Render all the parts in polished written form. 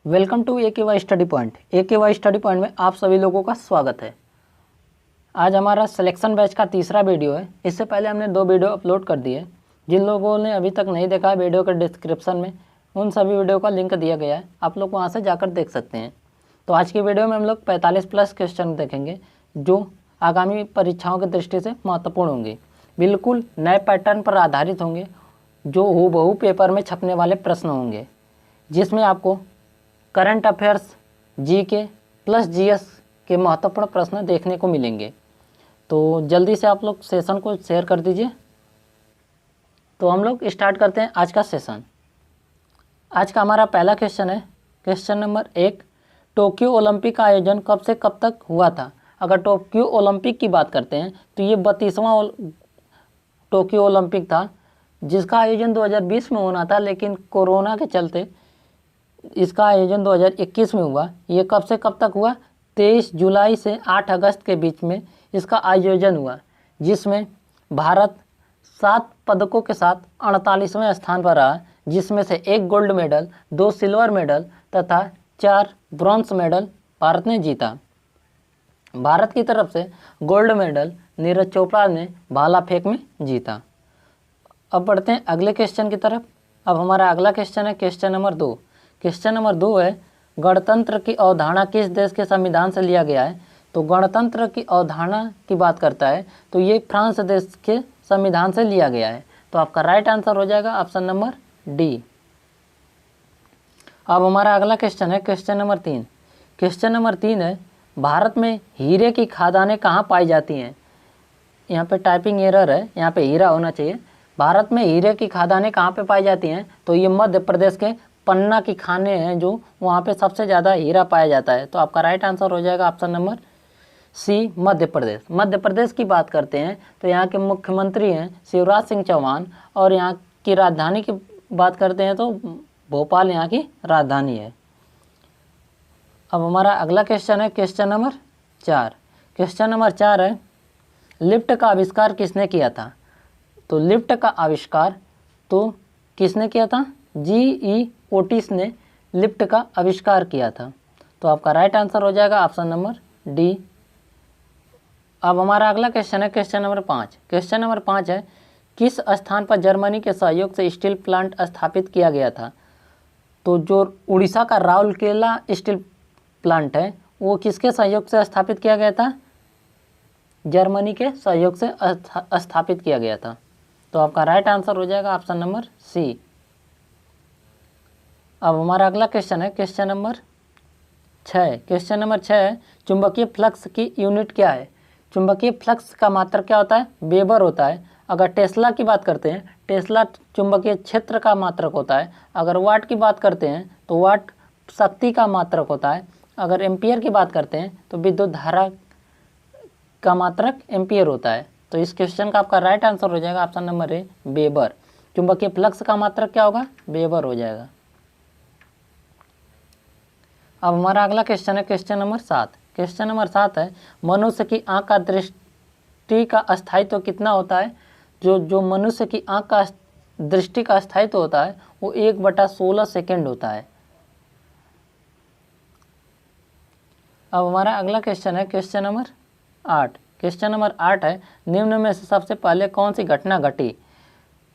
Welcome to ए के Y study point. ए के Y study point में आप सभी लोगों का स्वागत है। आज हमारा सिलेक्शन बैच का तीसरा वीडियो है। इससे पहले हमने 2 वीडियो अपलोड कर दिए। जिन लोगों ने अभी तक नहीं देखा है, वीडियो के डिस्क्रिप्शन में उन सभी वीडियो का लिंक दिया गया है, आप लोग वहाँ से जाकर देख सकते हैं। तो आज की वीडियो में हम लोग 45+ क्वेश्चन देखेंगे जो आगामी परीक्षाओं की दृष्टि से महत्वपूर्ण होंगे। बिल्कुल नए पैटर्न पर आधारित होंगे, जो हूबहू पेपर में छपने वाले प्रश्न होंगे, जिसमें आपको current affairs, GK plus GS के महत्वपूर्ण प्रश्न देखने को मिलेंगे। तो जल्दी से आप लोग सेशन को शेयर कर दीजिए। तो हम लोग स्टार्ट करते हैं आज का सेशन। आज का हमारा पहला क्वेश्चन है, क्वेश्चन नंबर 1, टोक्यो ओलंपिक का आयोजन कब से कब तक हुआ था। अगर टोक्यो ओलंपिक की बात करते हैं तो ये 32वां टोक्यो ओलंपिक था, जिसका आयोजन 2020 में होना था, लेकिन कोरोना के चलते इसका आयोजन 2021 में हुआ। ये कब से कब तक हुआ? 23 जुलाई से 8 अगस्त के बीच में इसका आयोजन हुआ, जिसमें भारत 7 पदकों के साथ 48वें स्थान पर रहा, जिसमें से 1 गोल्ड मेडल, 2 सिल्वर मेडल तथा 4 ब्रॉन्ज मेडल भारत ने जीता। भारत की तरफ से गोल्ड मेडल नीरज चोपड़ा ने भाला फेंक में जीता। अब बढ़ते हैं अगले क्वेश्चन की तरफ। अब हमारा अगला क्वेश्चन है क्वेश्चन नंबर 2। क्वेश्चन नंबर 2 है, गणतंत्र की अवधारणा किस देश के संविधान से लिया गया है। तो गणतंत्र की अवधारणा की बात करता है तो ये फ्रांस देश के संविधान से लिया गया है। तो आपका राइट आंसर हो जाएगा ऑप्शन नंबर डी। अब हमारा अगला क्वेश्चन है क्वेश्चन नंबर 3। क्वेश्चन नंबर 3 है, भारत में हीरे की खदानें कहाँ पाई जाती हैं। यहाँ पे टाइपिंग एरर है, यहाँ पे हीरा होना चाहिए। भारत में हीरे की खदानें कहाँ पे पाई जाती हैं, तो ये मध्य प्रदेश के पन्ना की खाने हैं, जो वहाँ पे सबसे ज़्यादा हीरा पाया जाता है। तो आपका राइट आंसर हो जाएगा ऑप्शन नंबर सी, मध्य प्रदेश। मध्य प्रदेश की बात करते हैं तो यहाँ के मुख्यमंत्री हैं शिवराज सिंह चौहान, और यहाँ की राजधानी की बात करते हैं तो भोपाल यहाँ की राजधानी है। अब हमारा अगला क्वेश्चन है क्वेश्चन नंबर 4। क्वेश्चन नंबर 4 है, लिफ्ट का आविष्कार किसने किया था। तो लिफ्ट का आविष्कार तो किसने किया था? जी.ई. ओटिस ने लिफ्ट का आविष्कार किया था। तो आपका राइट आंसर हो जाएगा ऑप्शन नंबर डी। अब हमारा अगला क्वेश्चन है क्वेश्चन नंबर 5। क्वेश्चन नंबर 5 है, किस स्थान पर जर्मनी के सहयोग से स्टील प्लांट स्थापित किया गया था। तो जो उड़ीसा का राउरकेला स्टील प्लांट है, वो किसके सहयोग से स्थापित किया गया था? जर्मनी के सहयोग से स्थापित किया गया था। तो आपका राइट आंसर हो जाएगा ऑप्शन नंबर सी। अब हमारा अगला क्वेश्चन है क्वेश्चन नंबर 6। क्वेश्चन नंबर 6 है, चुंबकीय फ्लक्स की यूनिट क्या है। चुंबकीय फ्लक्स का मात्रक क्या होता है? वेबर होता है। अगर टेस्ला की बात करते हैं, टेस्ला चुंबकीय क्षेत्र का मात्रक होता है। अगर वाट की बात करते हैं तो वाट शक्ति का मात्रक होता है। अगर एम्पियर की बात करते हैं तो विद्युत धारा का मात्रक एम्पियर होता है। तो इस क्वेश्चन का आपका राइट आंसर हो जाएगा ऑप्शन नंबर ए, वेबर। चुंबकीय फ्लक्स का मात्रक क्या होगा? वेबर हो जाएगा। अब हमारा अगला क्वेश्चन है क्वेश्चन नंबर 7। क्वेश्चन नंबर 7 है, मनुष्य की आंख का दृष्टि का अस्थायित्व कितना होता है। जो मनुष्य की आंख का दृष्टि का अस्थायित्व होता है वो 1/16 सेकेंड होता है। अब हमारा अगला क्वेश्चन है क्वेश्चन नंबर 8। क्वेश्चन नंबर 8 है, निम्न में से सबसे पहले कौन सी घटना घटी।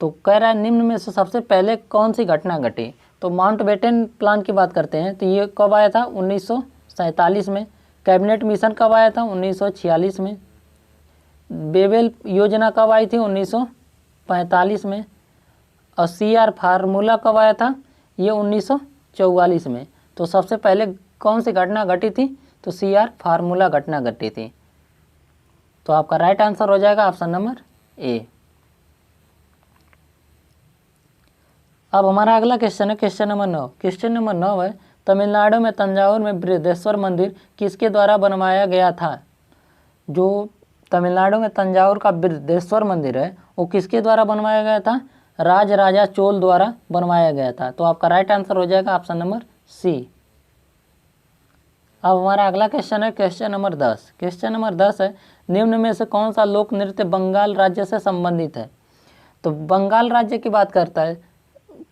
तो कह रहा है निम्न में से सबसे पहले कौन सी घटना घटी। तो माउंटबेटन प्लान की बात करते हैं तो ये कब आया था? 1947 में। कैबिनेट मिशन कब आया था? 1946 में। बेबेल योजना कब आई थी? 1945 में। और CR फार्मूला कब आया था? ये 1944 में। तो सबसे पहले कौन सी घटना घटी थी? तो CR फार्मूला घटना घटी थी। तो आपका राइट आंसर हो जाएगा ऑप्शन नंबर ए। अब हमारा अगला क्वेश्चन है क्वेश्चन नंबर 9। क्वेश्चन नंबर 9 है, तमिलनाडु में तंजावुर में बृहदेश्वर मंदिर किसके द्वारा बनवाया गया था। जो तमिलनाडु में तंजावुर का बृहदेश्वर मंदिर है वो किसके द्वारा बनवाया गया था? राजा चोल द्वारा बनवाया गया था। तो आपका राइट आंसर हो जाएगा ऑप्शन नंबर सी। अब हमारा अगला क्वेश्चन है क्वेश्चन नंबर 10। क्वेश्चन नंबर 10 है, निम्न में से कौन सा लोक नृत्य बंगाल राज्य से संबंधित है। तो बंगाल राज्य की बात करता है,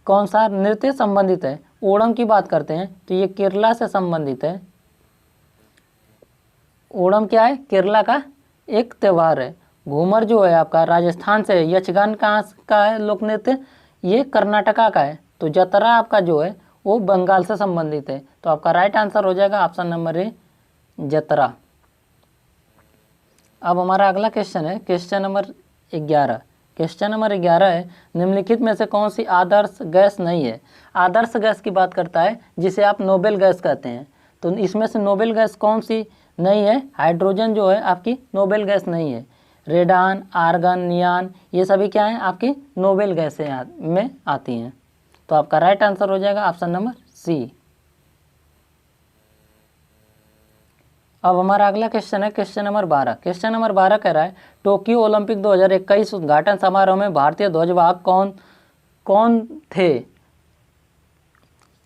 कौन सा नृत्य संबंधित है? ओणम की बात करते हैं तो ये केरला से संबंधित है। ओणम क्या है? केरला का एक त्यौहार है। घूमर जो है आपका राजस्थान से है। यक्षगान कहाँ का है लोक नृत्य? ये कर्नाटका का है। तो जतरा आपका जो है वो बंगाल से संबंधित है। तो आपका राइट आंसर हो जाएगा ऑप्शन नंबर ए, जतरा। अब हमारा अगला क्वेश्चन है क्वेश्चन नंबर 11। क्वेश्चन नंबर 11 है, निम्नलिखित में से कौन सी आदर्श गैस नहीं है? आदर्श गैस की बात करता है जिसे आप नोबेल गैस कहते हैं। तो इसमें से नोबेल गैस कौन सी नहीं है? हाइड्रोजन जो है आपकी नोबेल गैस नहीं है। रेडान, आर्गन, नियान ये सभी क्या हैं? आपकी नोबेल गैसें में आती हैं। तो आपका राइट आंसर हो जाएगा ऑप्शन नंबर सी। अब हमारा अगला क्वेश्चन है क्वेश्चन नंबर 12। क्वेश्चन नंबर 12 कह रहा है टोक्यो ओलंपिक 2021 उद्घाटन समारोह में भारतीय ध्वजवाहक कौन थे?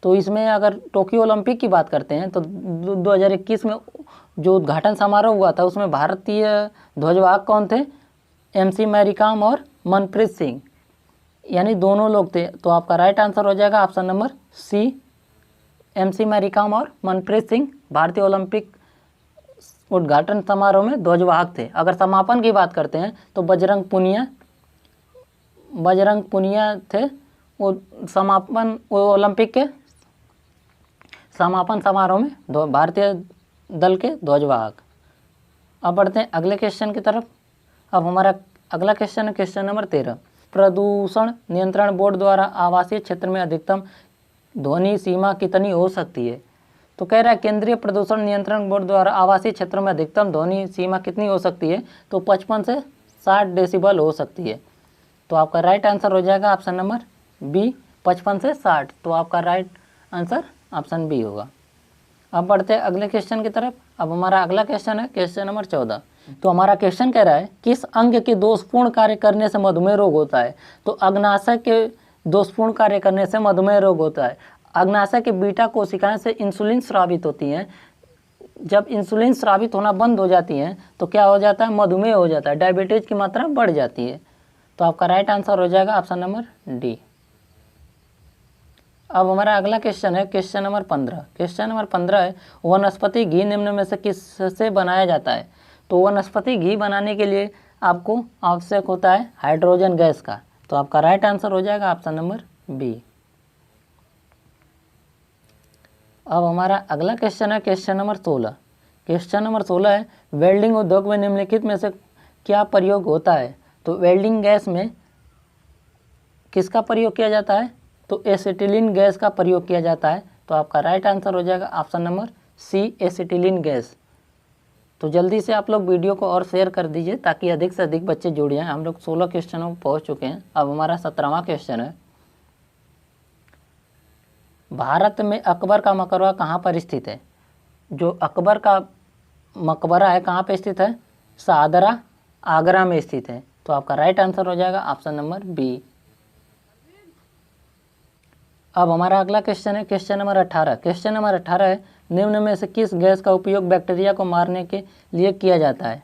तो इसमें अगर टोक्यो ओलंपिक की बात करते हैं तो 2021 में जो उद्घाटन समारोह हुआ था उसमें भारतीय ध्वजवाहक कौन थे? MC मैरीकॉम और मनप्रीत सिंह, यानी दोनों लोग थे। तो आपका राइट आंसर हो जाएगा option number C, MC Mary Kom और मनप्रीत सिंह भारतीय ओलंपिक उद्घाटन समारोह में ध्वजवाहक थे। अगर समापन की बात करते हैं तो बजरंग पुनिया थे वो ओलंपिक के समापन समारोह में भारतीय दल के ध्वजवाहक। अब बढ़ते हैं अगले क्वेश्चन की तरफ। अब हमारा अगला क्वेश्चन है क्वेश्चन नंबर 13। प्रदूषण नियंत्रण बोर्ड द्वारा आवासीय क्षेत्र में अधिकतम ध्वनि सीमा कितनी हो सकती है? तो कह रहा है केंद्रीय प्रदूषण नियंत्रण बोर्ड द्वारा आवासीय क्षेत्रों में अधिकतम ध्वनि सीमा कितनी हो सकती है? तो 55 से 60 डेसिबल हो सकती है। तो आपका राइट आंसर हो जाएगा ऑप्शन नंबर बी, 55 से 60। तो आपका राइट आंसर ऑप्शन बी होगा। अब बढ़ते हैं अगले क्वेश्चन की तरफ। अब हमारा अगला क्वेश्चन है क्वेश्चन नंबर 14। तो हमारा क्वेश्चन कह रहा है किस अंग के दोषपूर्ण कार्य करने से मधुमेह रोग होता है? तो अग्नाशय के दोषपूर्ण कार्य करने से मधुमेह रोग होता है। अग्नाशय के बीटा कोशिकाएं से इंसुलिन स्रावित होती हैं। जब इंसुलिन स्रावित होना बंद हो जाती हैं तो क्या हो जाता है? मधुमेह हो जाता है, डायबिटीज की मात्रा बढ़ जाती है। तो आपका राइट आंसर हो जाएगा ऑप्शन नंबर डी। अब हमारा अगला क्वेश्चन है क्वेश्चन नंबर 15। क्वेश्चन नंबर 15 है वनस्पति घी निम्न में से किससे बनाया जाता है? तो वनस्पति घी बनाने के लिए आपको आवश्यक होता है हाइड्रोजन गैस का। तो आपका राइट आंसर हो जाएगा ऑप्शन नंबर बी। अब हमारा अगला क्वेश्चन है क्वेश्चन नंबर 16। क्वेश्चन नंबर 16 है वेल्डिंग उद्योग में निम्नलिखित में से क्या प्रयोग होता है? तो वेल्डिंग गैस में किसका प्रयोग किया जाता है? तो एसिटिलीन गैस का प्रयोग किया जाता है। तो आपका राइट आंसर हो जाएगा option number C, acetylene gas. तो जल्दी से आप लोग वीडियो को और शेयर कर दीजिए ताकि अधिक से अधिक बच्चे जुड़ जाएं। हम लोग 16 क्वेश्चनों पर पहुँच चुके हैं। अब हमारा 17वां क्वेश्चन है भारत में अकबर का मकबरा कहाँ पर स्थित है? जो अकबर का मकबरा है कहाँ पर स्थित है? शाहदरा, आगरा में स्थित है। तो आपका राइट आंसर हो जाएगा ऑप्शन नंबर बी। अब हमारा अगला क्वेश्चन है क्वेश्चन नंबर 18। क्वेश्चन नंबर 18 है निम्न में से किस गैस का उपयोग बैक्टीरिया को मारने के लिए किया जाता है?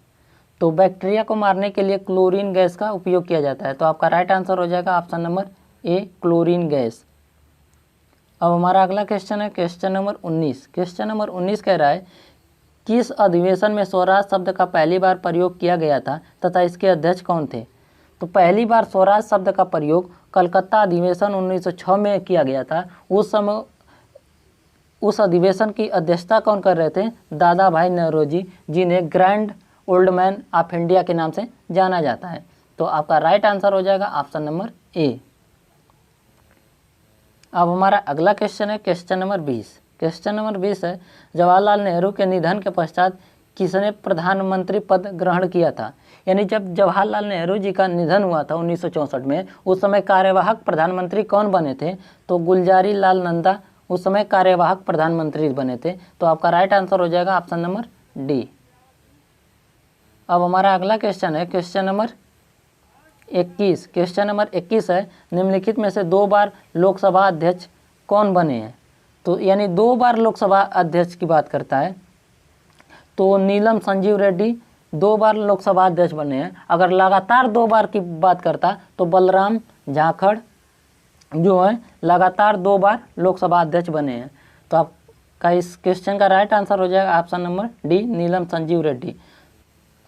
तो बैक्टीरिया को मारने के लिए क्लोरीन गैस का उपयोग किया जाता है। तो आपका राइट आंसर हो जाएगा option number A, chlorine gas. अब हमारा अगला क्वेश्चन है क्वेश्चन नंबर 19। क्वेश्चन नंबर 19 कह रहा है किस अधिवेशन में स्वराज शब्द का पहली बार प्रयोग किया गया था तथा इसके अध्यक्ष कौन थे? तो पहली बार स्वराज शब्द का प्रयोग कलकत्ता अधिवेशन 1906 में किया गया था। उस समय उस अधिवेशन की अध्यक्षता कौन कर रहे थे? दादा भाई नौरोजी, जिन्हें grand old man of India के नाम से जाना जाता है। तो आपका राइट आंसर हो जाएगा ऑप्शन नंबर ए। अब हमारा अगला क्वेश्चन है क्वेश्चन नंबर 20। क्वेश्चन नंबर 20 है जवाहरलाल नेहरू के निधन के पश्चात किसने प्रधानमंत्री पद ग्रहण किया था? यानी जब जवाहरलाल नेहरू जी का निधन हुआ था 1964 में, उस समय कार्यवाहक प्रधानमंत्री कौन बने थे? तो गुलजारी लाल नंदा उस समय कार्यवाहक प्रधानमंत्री बने थे। तो आपका राइट आंसर हो जाएगा ऑप्शन नंबर डी। अब हमारा अगला क्वेश्चन है क्वेश्चन नंबर 21। क्वेश्चन नंबर 21 है निम्नलिखित में से 2 बार लोकसभा अध्यक्ष कौन बने हैं? तो यानी 2 बार लोकसभा अध्यक्ष की बात करता है तो नीलम संजीव रेड्डी 2 बार लोकसभा अध्यक्ष बने हैं। अगर लगातार 2 बार की बात करता तो बलराम जाखड़ जो है लगातार 2 बार लोकसभा अध्यक्ष बने हैं। तो आपका इस क्वेश्चन का राइट आंसर हो जाएगा ऑप्शन नंबर डी, नीलम संजीव रेड्डी।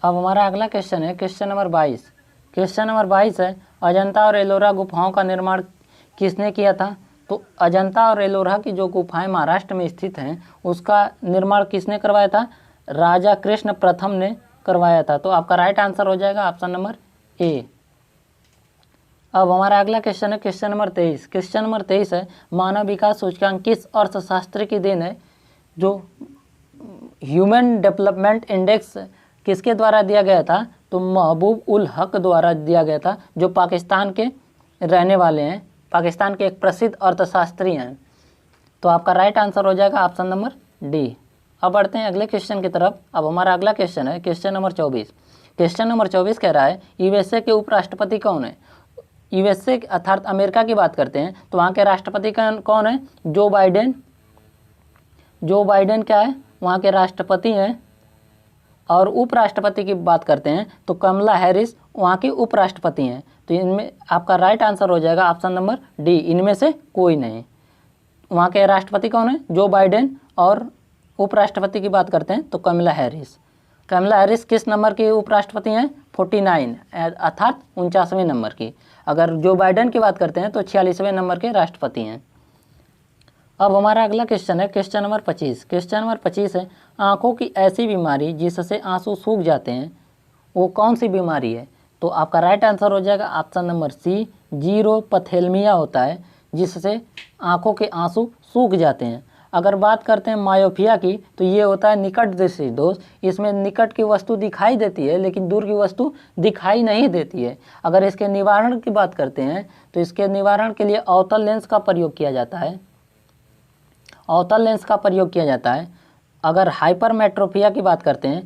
अब हमारा अगला क्वेश्चन है क्वेश्चन नंबर 22। क्वेश्चन नंबर 22 है, अजंता और एलोरा गुफाओं का निर्माण किसने किया था? तो अजंता और एलोरा की जो गुफाएं महाराष्ट्र में स्थित हैं उसका निर्माण किसने करवाया था? राजा कृष्ण प्रथम ने करवाया था। तो आपका राइट आंसर हो जाएगा ऑप्शन नंबर ए। अब हमारा अगला क्वेश्चन है क्वेश्चन नंबर 23। क्वेश्चन नंबर 23 है, मानव विकास सूचकांक किस अर्थशास्त्री की देन है? जो ह्यूमन डेवलपमेंट इंडेक्स किसके द्वारा दिया गया था? तो महबूब उल हक द्वारा दिया गया था, जो पाकिस्तान के रहने वाले हैं, पाकिस्तान के एक प्रसिद्ध अर्थशास्त्री हैं। तो आपका राइट आंसर हो जाएगा ऑप्शन नंबर डी। अब बढ़ते हैं अगले क्वेश्चन की तरफ। अब हमारा अगला क्वेश्चन है क्वेश्चन नंबर 24। क्वेश्चन नंबर 24 कह रहा है, यूएसए के उपराष्ट्रपति कौन है? यूएसए अर्थात अमेरिका की बात करते हैं तो वहाँ के राष्ट्रपति कौन है? Joe Biden. जो बाइडेन क्या है? वहाँ के राष्ट्रपति हैं। और उपराष्ट्रपति की बात करते हैं तो कमला हैरिस वहाँ की उपराष्ट्रपति हैं। तो इनमें आपका राइट आंसर हो जाएगा ऑप्शन नंबर डी, इनमें से कोई नहीं। वहाँ के राष्ट्रपति कौन है? Joe Biden. और उपराष्ट्रपति की बात करते हैं तो कमला हैरिस। कमला हैरिस किस नंबर की उपराष्ट्रपति हैं? 49 अर्थात 49वें नंबर की। अगर जो बाइडेन की बात करते हैं तो 46वें नंबर के राष्ट्रपति हैं। अब हमारा अगला क्वेश्चन है क्वेश्चन नंबर 25। क्वेश्चन नंबर 25 है, आँखों की ऐसी बीमारी जिससे आंसू सूख जाते हैं वो कौन सी बीमारी है? तो आपका राइट आंसर हो जाएगा ऑप्शन नंबर सी, जीरोपथेल्मिया होता है, जिससे आँखों के आंसू सूख जाते हैं। अगर बात करते हैं मायोपिया की तो ये होता है निकट दृष्टि दोष। इसमें निकट की वस्तु दिखाई देती है लेकिन दूर की वस्तु दिखाई नहीं देती है। अगर इसके निवारण की बात करते हैं तो इसके निवारण के लिए अवतल लेंस का प्रयोग किया जाता है। अवतल लेंस का प्रयोग किया जाता है। अगर हाइपरमेट्रोपिया की बात करते हैं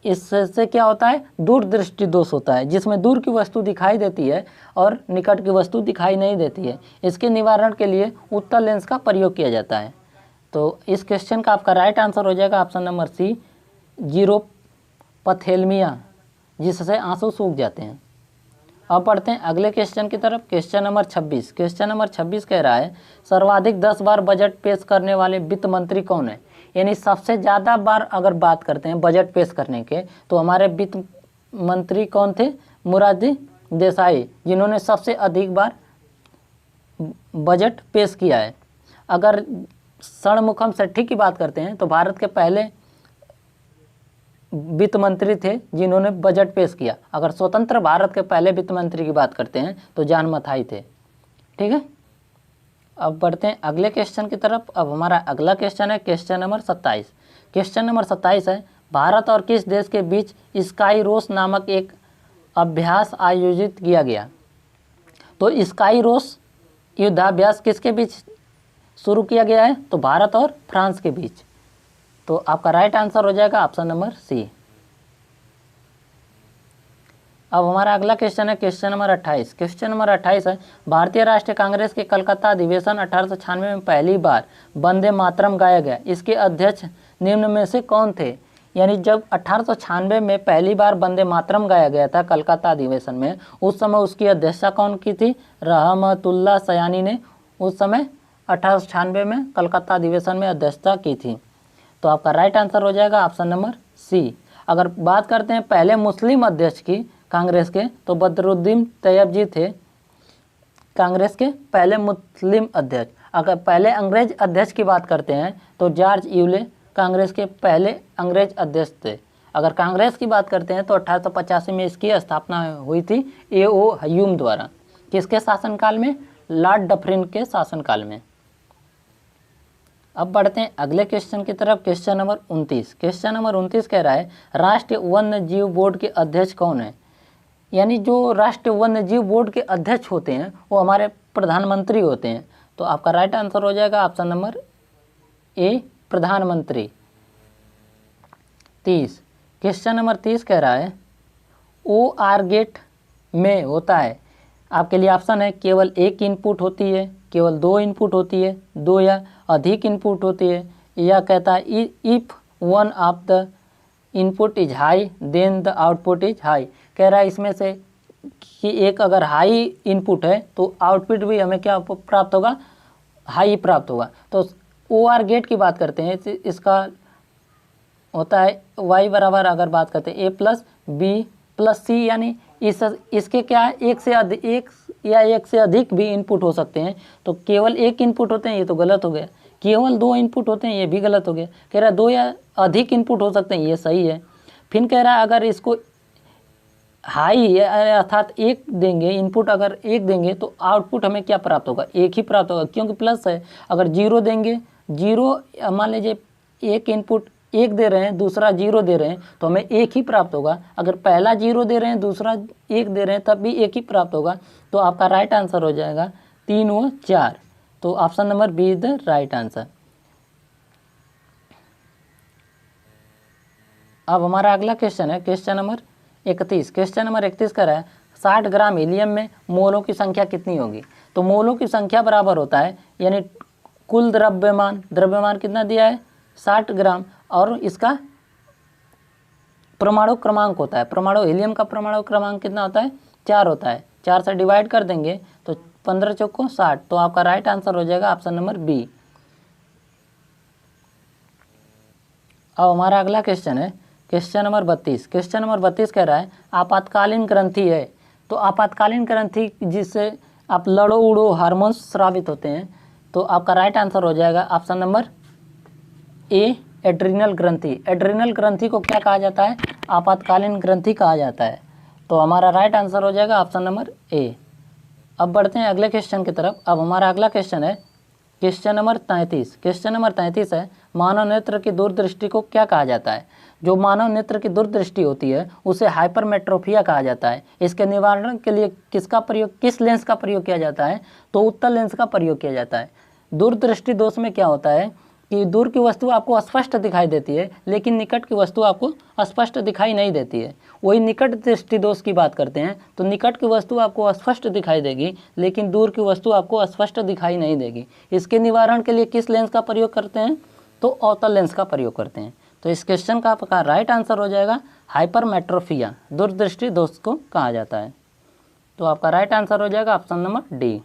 इससे क्या होता है? दूर दृष्टि दोष होता है, जिसमें दूर की वस्तु दिखाई देती है और निकट की वस्तु दिखाई नहीं देती है। इसके निवारण के लिए उत्तल लेंस का प्रयोग किया जाता है। तो इस क्वेश्चन का आपका राइट आंसर हो जाएगा ऑप्शन नंबर सी, जीरोपथेल्मिया, जिससे आंसू सूख जाते हैं। अब पढ़ते हैं अगले क्वेश्चन की तरफ। Question number 26। क्वेश्चन नंबर 26 कह रहा है, सर्वाधिक 10 बार बजट पेश करने वाले वित्त मंत्री कौन है? यानी सबसे ज़्यादा बार अगर बात करते हैं बजट पेश करने के तो हमारे वित्त मंत्री कौन थे? मोरारजी देसाई, जिन्होंने सबसे अधिक बार बजट पेश किया है। अगर षणमुखम सेठी की बात करते हैं तो भारत के पहले वित्त मंत्री थे जिन्होंने बजट पेश किया। अगर स्वतंत्र भारत के पहले वित्त मंत्री की बात करते हैं तो जॉन मथाई थे। ठीक है, अब बढ़ते हैं अगले क्वेश्चन की तरफ। अब हमारा अगला क्वेश्चन है क्वेश्चन नंबर 27। क्वेश्चन नंबर 27 है, भारत और किस देश के बीच स्काई रोस नामक एक अभ्यास आयोजित किया गया? तो स्काई रोस युद्धाभ्यास किसके बीच शुरू किया गया है? तो भारत और फ्रांस के बीच। तो आपका राइट आंसर हो जाएगा ऑप्शन नंबर सी। अब हमारा अगला क्वेश्चन है क्वेश्चन नंबर 28। क्वेश्चन नंबर 28 है, भारतीय राष्ट्रीय कांग्रेस के कलकत्ता अधिवेशन 1896 में पहली बार वंदे मातरम गाया गया। इसके अध्यक्ष निम्न में से कौन थे? यानी जब 1896 में पहली बार वंदे मातरम गाया गया था कलकत्ता अधिवेशन में, उस समय उसकी अध्यक्षता कौन की थी? रहमतुल्लाह सयानी ने उस समय 1896 में कलकत्ता अधिवेशन में अध्यक्षता की थी। तो आपका राइट आंसर हो जाएगा ऑप्शन नंबर सी। अगर बात करते हैं पहले मुस्लिम अध्यक्ष की कांग्रेस के तो बदरुद्दीन तैयब जी थे कांग्रेस के पहले मुस्लिम अध्यक्ष। अगर पहले अंग्रेज अध्यक्ष की बात करते हैं तो जॉर्ज यूले कांग्रेस के पहले अंग्रेज अध्यक्ष थे। अगर कांग्रेस की बात करते हैं तो 1885 में इसकी स्थापना हुई थी A.O. ह्यूम द्वारा। किसके शासनकाल में? लॉर्ड डफरिन के शासनकाल में। अब बढ़ते हैं अगले क्वेश्चन की तरफ। Question number 29। क्वेश्चन नंबर 29 कह रहा है, राष्ट्रीय वन्य जीव बोर्ड के अध्यक्ष कौन है? यानी जो राष्ट्रीय वन्य जीव बोर्ड के अध्यक्ष होते हैं वो हमारे प्रधानमंत्री होते हैं। तो आपका राइट आंसर हो जाएगा ऑप्शन नंबर ए, प्रधानमंत्री। 30। क्वेश्चन नंबर 30 कह रहा है, OR गेट में होता है, आपके लिए ऑप्शन है केवल एक इनपुट होती है, केवल दो इनपुट होती है, दो या अधिक इनपुट होती है, या कहता है if one of the input is high then the output is high. कह रहा है इसमें से कि एक अगर हाई इनपुट है तो आउटपुट भी हमें क्या प्राप्त होगा, हाई प्राप्त होगा। तो OR गेट की बात करते हैं, इसका होता है y बराबर, अगर बात करते हैं a प्लस बी प्लस सी, यानी इसके क्या है, एक से अधिक भी इनपुट हो सकते हैं। तो केवल एक इनपुट होते हैं, ये तो गलत हो गया। केवल 2 इनपुट होते हैं, ये भी गलत हो गया। कह रहा है 2 या अधिक इनपुट हो सकते हैं, ये सही है। फिर कह रहा है अगर इसको हाई अर्थात एक देंगे, इनपुट अगर एक देंगे तो आउटपुट हमें क्या प्राप्त होगा, एक ही प्राप्त होगा, क्योंकि प्लस है। अगर 0 देंगे, 0 मान लीजिए एक इनपुट एक दे रहे हैं, दूसरा 0 दे रहे हैं, तो हमें एक ही प्राप्त होगा। अगर पहला 0 दे रहे हैं, दूसरा 1 दे रहे हैं, तब भी एक ही प्राप्त होगा। तो आपका राइट आंसर हो जाएगा 3 व 4। तो option number B is the right answer. अब हमारा अगला क्वेश्चन है क्वेश्चन नंबर 31। क्वेश्चन नंबर 31 कर रहा है 60 ग्राम हीलियम में मोलों की संख्या कितनी होगी। तो मोलों की संख्या बराबर होता है, यानी कुल द्रव्यमान कितना दिया है 60 ग्राम, और इसका परमाणु क्रमांक होता है, परमाणु हीलियम का परमाणु क्रमांक कितना होता है 4 होता है। 4 से डिवाइड कर देंगे तो 15 चौको 60। तो आपका राइट आंसर हो जाएगा ऑप्शन नंबर बी। अब हमारा अगला क्वेश्चन है क्वेश्चन नंबर 32। क्वेश्चन नंबर 32 कह रहा है आपातकालीन ग्रंथि है। तो आपातकालीन ग्रंथि जिससे आप लड़ो उड़ो हार्मोन्स स्रावित होते हैं। तो आपका राइट आंसर हो जाएगा ऑप्शन नंबर ए, एड्रिनल ग्रंथि। एड्रिनल ग्रंथि को क्या कहा जाता है, आपातकालीन ग्रंथि कहा जाता है। तो हमारा राइट आंसर हो जाएगा ऑप्शन नंबर ए। अब बढ़ते हैं अगले क्वेश्चन की तरफ। अब हमारा अगला क्वेश्चन है क्वेश्चन नंबर 33। क्वेश्चन नंबर 33 है मानव नेत्र की दूरदृष्टि को क्या कहा जाता है। जो मानव नेत्र की दूरदृष्टि होती है उसे हाइपरमेट्रोपिया कहा जाता है। इसके निवारण के लिए किस लेंस का प्रयोग किया जाता है, तो उत्तल लेंस का प्रयोग किया जाता है। दूरदृष्टि दोष में क्या होता है कि दूर की वस्तु आपको स्पष्ट दिखाई देती है, लेकिन निकट की वस्तु आपको स्पष्ट दिखाई नहीं देती है। वही निकट दृष्टि दोष की बात करते हैं, तो निकट की वस्तु आपको स्पष्ट दिखाई देगी, लेकिन दूर की वस्तु आपको स्पष्ट दिखाई नहीं देगी। इसके निवारण के लिए किस लेंस का प्रयोग करते हैं, तो अवतल लेंस का प्रयोग करते हैं। तो इस क्वेश्चन का आपका राइट आंसर हो जाएगा हाइपरमेट्रोपिया, दूरदृष्टि दोष को कहा जाता है। तो आपका राइट आंसर हो जाएगा ऑप्शन नंबर डी।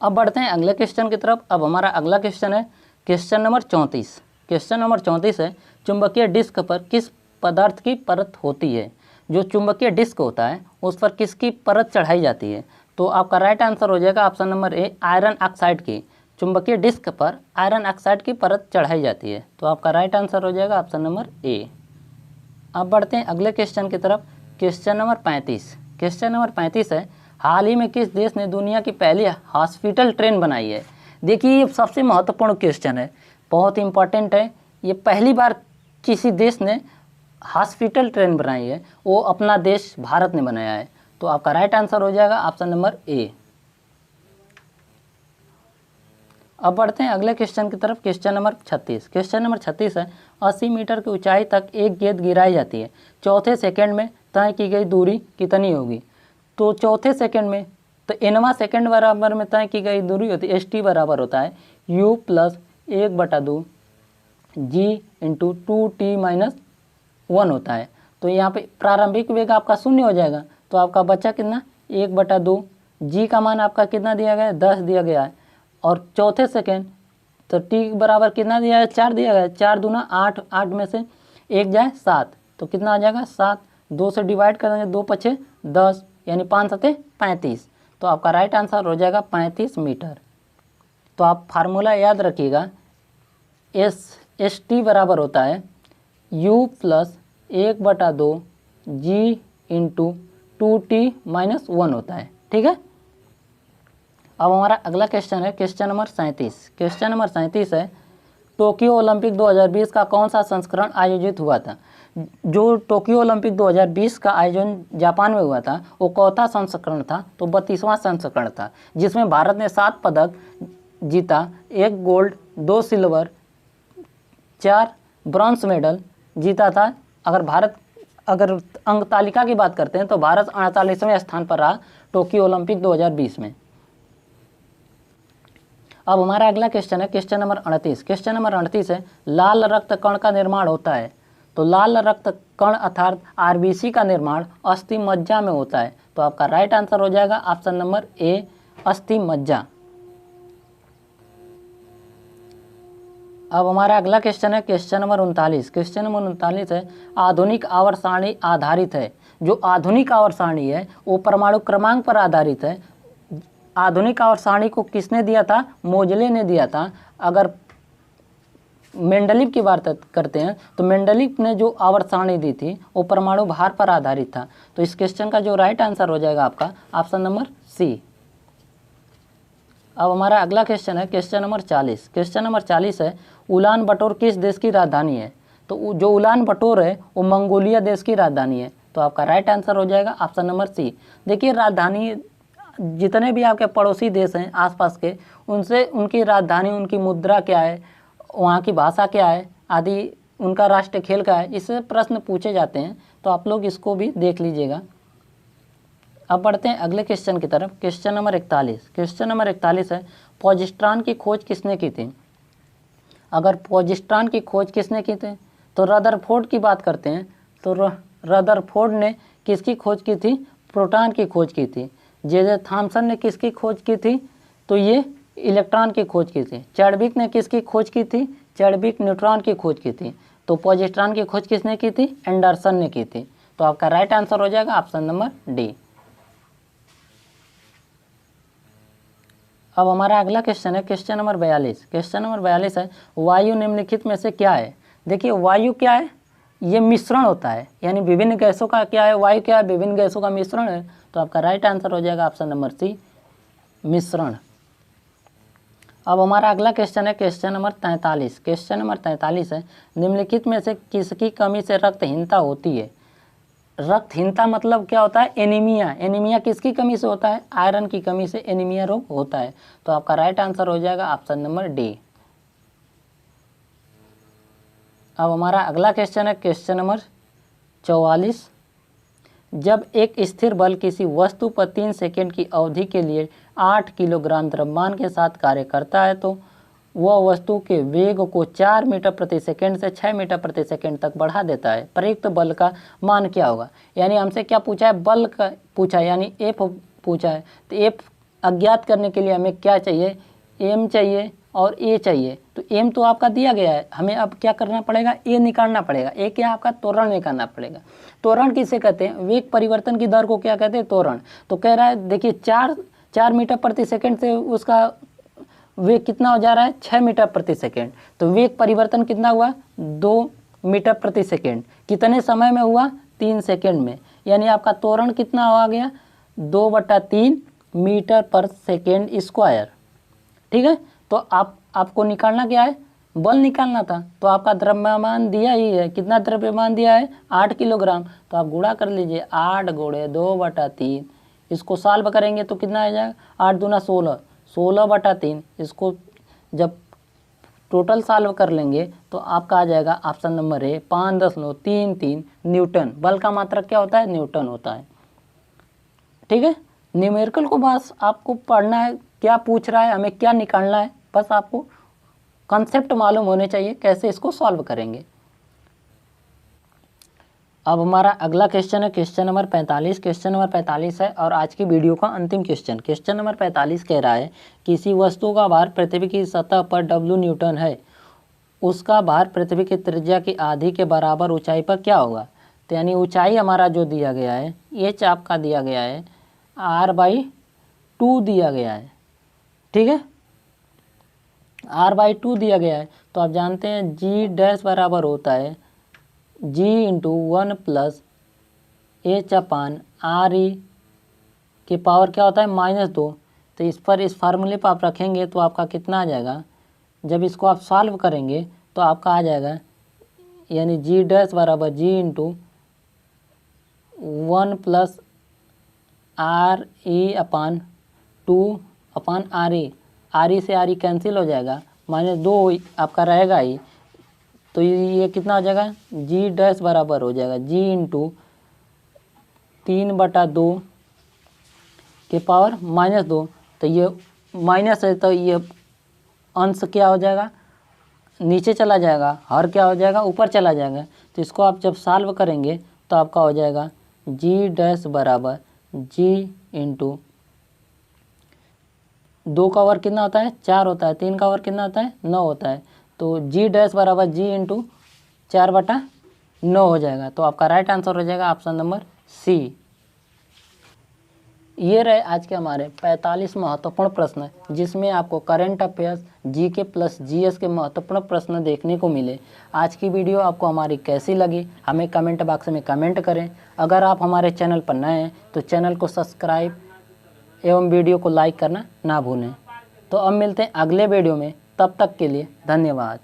अब बढ़ते हैं अगले क्वेश्चन की तरफ। अब हमारा अगला क्वेश्चन है क्वेश्चन नंबर 34। क्वेश्चन नंबर 34 है चुंबकीय डिस्क पर किस पदार्थ की परत होती है। जो चुंबकीय डिस्क होता है उस पर किसकी परत चढ़ाई जाती है। तो आपका राइट आंसर हो जाएगा option number A, iron oxide की। चुंबकीय डिस्क पर आयरन ऑक्साइड की परत चढ़ाई जाती है। तो आपका राइट आंसर हो जाएगा ऑप्शन नंबर ए। अब बढ़ते हैं अगले क्वेश्चन की तरफ। Question number 35। क्वेश्चन नंबर 35 है हाल ही में किस देश ने दुनिया की पहली हॉस्पिटल ट्रेन बनाई है। देखिए ये सबसे महत्वपूर्ण क्वेश्चन है, बहुत इंपॉर्टेंट है। ये पहली बार किसी देश ने हॉस्पिटल ट्रेन बनाई है, वो अपना देश भारत ने बनाया है। तो आपका राइट आंसर हो जाएगा ऑप्शन नंबर ए। अब बढ़ते हैं अगले क्वेश्चन की तरफ। Question number 36। क्वेश्चन नंबर 36 है 80 मीटर की ऊंचाई तक एक गेंद गिराई जाती है, चौथे सेकंड में तय की गई दूरी कितनी होगी। तो चौथे सेकंड में, तो nवां सेकंड बराबर में तय की गई दूरी होती है st बराबर होता है u plus 1/2 g into 2t minus 1 होता है। तो यहाँ पे प्रारंभिक वेग आपका 0 हो जाएगा। तो आपका बचा कितना 1/2, g का मान आपका कितना दिया गया है 10 दिया गया है, और चौथे सेकेंड तो t बराबर कितना दिया है 4 दिया गया है। 4 दूना 8, 8 में से 1 जाए 7, तो कितना आ जाएगा 7। 2 से डिवाइड कर देंगे, 2 पछे 10, यानी 5 सते 35। तो आपका राइट आंसर हो जाएगा 35 मीटर। तो आप फार्मूला याद रखिएगा, st बराबर होता है u plus 1/2 g into 2t minus 1 होता है। ठीक है। अब हमारा अगला क्वेश्चन है क्वेश्चन नंबर 37। क्वेश्चन नंबर 37 है टोक्यो ओलंपिक 2020 का कौन सा संस्करण आयोजित हुआ था। जो टोक्यो ओलंपिक 2020 का आयोजन जापान में हुआ था वो कौथा संस्करण था, तो 32वां संस्करण था, जिसमें भारत ने 7 पदक जीता, 1 गोल्ड, 2 सिल्वर, 4 ब्रॉन्ज मेडल जीता था। अगर अंक तालिका की बात करते हैं तो भारत 48वें स्थान पर रहा टोक्यो ओलंपिक 2020 में। अब हमारा अगला क्वेश्चन है क्वेश्चन नंबर 38। क्वेश्चन नंबर 38 है लाल रक्त कण का निर्माण होता है। तो लाल रक्त कण अर्थात आरबीसी का निर्माण अस्थि मज्जा में होता है। तो आपका राइट आंसर हो जाएगा ऑप्शन नंबर ए, अस्थि मज्जा। अब हमारा अगला क्वेश्चन है क्वेश्चन नंबर 39। क्वेश्चन नंबर 39 है आधुनिक आवर्त सारणी आधारित है। जो आधुनिक आवर्त सारणी है वो परमाणु क्रमांक पर आधारित है। आधुनिक आवर्त सारणी को किसने दिया था? मोजले ने दिया था। अगर मेंडलीव की बात करते हैं तो मेंडलीव ने जो आवर्त सारणी दी थी वो परमाणु भार पर आधारित था। तो इस क्वेश्चन का जो राइट आंसर हो जाएगा आपका ऑप्शन नंबर सी। अब हमारा अगला क्वेश्चन है क्वेश्चन नंबर 40। क्वेश्चन नंबर 40 है उलान बटोर किस देश की राजधानी है? तो जो उलान बटोर है वो मंगोलिया देश की राजधानी है। तो आपका राइट आंसर हो जाएगा ऑप्शन नंबर सी। देखिए राजधानी, जितने भी आपके पड़ोसी देश हैं आसपास के, उनसे उनकी राजधानी, उनकी मुद्रा क्या है, वहाँ की भाषा क्या है आदि, उनका राष्ट्रीय खेल क्या है, इससे प्रश्न पूछे जाते हैं। तो आप लोग इसको भी देख लीजिएगा। अब बढ़ते हैं अगले क्वेश्चन की तरफ। Question number 41। क्वेश्चन नंबर 41 है पॉजिस्ट्रॉन की खोज किसने की थी? अगर पॉजिस्ट्रॉन की खोज किसने की थी तो रदरफोर्ड की बात करते हैं। तो रदरफोर्ड ने किसकी खोज की थी? प्रोटॉन की खोज की थी। जे थॉमसन ने किसकी खोज की थी? तो ये इलेक्ट्रॉन की खोज की थी। चैडविक ने किसकी खोज की थी? चैडविक न्यूट्रॉन की खोज की थी। तो पॉजिस्ट्रॉन की खोज किसने की थी? एंडरसन ने की थी। तो आपका राइट आंसर हो जाएगा ऑप्शन नंबर डी। अब हमारा अगला क्वेश्चन है क्वेश्चन नंबर 42। क्वेश्चन नंबर 42 है वायु निम्नलिखित में से क्या है? देखिए वायु क्या है? ये मिश्रण होता है, यानी विभिन्न गैसों का क्या है? वायु क्या है? विभिन्न गैसों का मिश्रण है। तो आपका राइट आंसर हो जाएगा ऑप्शन नंबर सी, मिश्रण। अब हमारा अगला क्वेश्चन है क्वेश्चन नंबर 43। क्वेश्चन नंबर 43 है निम्नलिखित में से किसकी कमी से रक्तहीनता होती है? रक्तहीनता मतलब क्या होता है? एनीमिया। एनीमिया किसकी कमी से होता है? आयरन की कमी से एनीमिया रोग होता है। तो आपका राइट आंसर हो जाएगा ऑप्शन नंबर डी। अब हमारा अगला क्वेश्चन है क्वेश्चन नंबर 44। जब एक स्थिर बल किसी वस्तु पर 3 सेकेंड की अवधि के लिए 8 किलोग्राम द्रव्यमान के साथ कार्य करता है तो वह वस्तु के वेग को 4 मीटर प्रति सेकंड से 6 मीटर प्रति सेकंड तक बढ़ा देता है। प्रयुक्त बल का मान क्या होगा? यानी हमसे क्या पूछा है? बल का पूछा है, यानी एफ पूछा है। तो एफ अज्ञात करने के लिए हमें क्या चाहिए? एम चाहिए और ए चाहिए। तो एम तो आपका दिया गया है, हमें अब क्या करना पड़ेगा? ए निकालना पड़ेगा। ए क्या? आपका त्वरण निकालना पड़ेगा। त्वरण किसे कहते हैं? वेग परिवर्तन की दर को क्या कहते हैं? त्वरण। तो कह रहा है देखिए 4 मीटर प्रति सेकंड से उसका वेग कितना हो जा रहा है? 6 मीटर प्रति सेकंड। तो वेग परिवर्तन कितना हुआ? 2 मीटर प्रति सेकंड। कितने समय में हुआ? 3 सेकंड में। यानी आपका त्वरण कितना आ गया? 2/3 मीटर पर सेकंड स्क्वायर। ठीक है। तो आपको निकालना क्या है? बल निकालना था। तो आपका द्रव्यमान दिया ही है। कितना द्रव्यमान दिया है? 8 किलोग्राम। तो आप गुणा कर लीजिए, 8 × 2/3। इसको सॉल्व करेंगे तो कितना आ जाएगा? 8 दूना 16, 16/3। इसको जब टोटल सॉल्व कर लेंगे तो आपका आ जाएगा ऑप्शन नंबर ए, 5.33 न्यूटन। बल का मात्रक क्या होता है? न्यूटन होता है। ठीक है। न्यूमेरिकल को बस आपको पढ़ना है, क्या पूछ रहा है, हमें क्या निकालना है, बस आपको कॉन्सेप्ट मालूम होने चाहिए कैसे इसको सॉल्व करेंगे। अब हमारा अगला क्वेश्चन है क्वेश्चन नंबर 45। क्वेश्चन नंबर 45 है और आज की वीडियो का अंतिम क्वेश्चन। क्वेश्चन नंबर 45 कह रहा है किसी वस्तु का भार पृथ्वी की सतह पर W न्यूटन है, उसका भार पृथ्वी की त्रिज्या की आधी के बराबर ऊंचाई पर क्या होगा? तो यानी ऊंचाई हमारा जो दिया गया है, ये चाप का दिया गया है, r/2 दिया गया है। ठीक है, r/2 दिया गया है। तो आप जानते हैं G' बराबर होता है G × 1 + h/re की पावर क्या होता है? -2। तो इस पर इस फार्मूले पर आप रखेंगे तो आपका कितना आ जाएगा? जब इसको आप सॉल्व करेंगे तो आपका आ जाएगा, यानी G' बराबर G × 1 + re/2/re। re से re कैंसिल हो जाएगा, -2 आपका रहेगा ही। तो ये कितना हो जाएगा? G' बराबर हो जाएगा G × 3/2 के पावर -2। तो ये माइनस है तो ये अंश क्या हो जाएगा? नीचे चला जाएगा, हर क्या हो जाएगा, ऊपर चला जाएगा। तो इसको आप जब सॉल्व करेंगे तो आपका हो जाएगा जी डैश बराबर जी इंटू 2 का वर्ग कितना होता है, 4 होता है, 3 का वर्ग कितना होता है, 9 होता है। तो जी डैश बराबर जी इंटू 4/9 हो जाएगा। तो आपका राइट आंसर हो जाएगा ऑप्शन नंबर सी। ये रहे आज के हमारे 45 महत्वपूर्ण प्रश्न, जिसमें आपको current affairs, GK plus GS के महत्वपूर्ण प्रश्न देखने को मिले। आज की वीडियो आपको हमारी कैसी लगी हमें कमेंट बॉक्स में कमेंट करें। अगर आप हमारे चैनल पर नए हैं तो चैनल को सब्सक्राइब एवं वीडियो को लाइक करना ना भूलें। तो अब मिलते हैं अगले वीडियो में, तब तक के लिए धन्यवाद।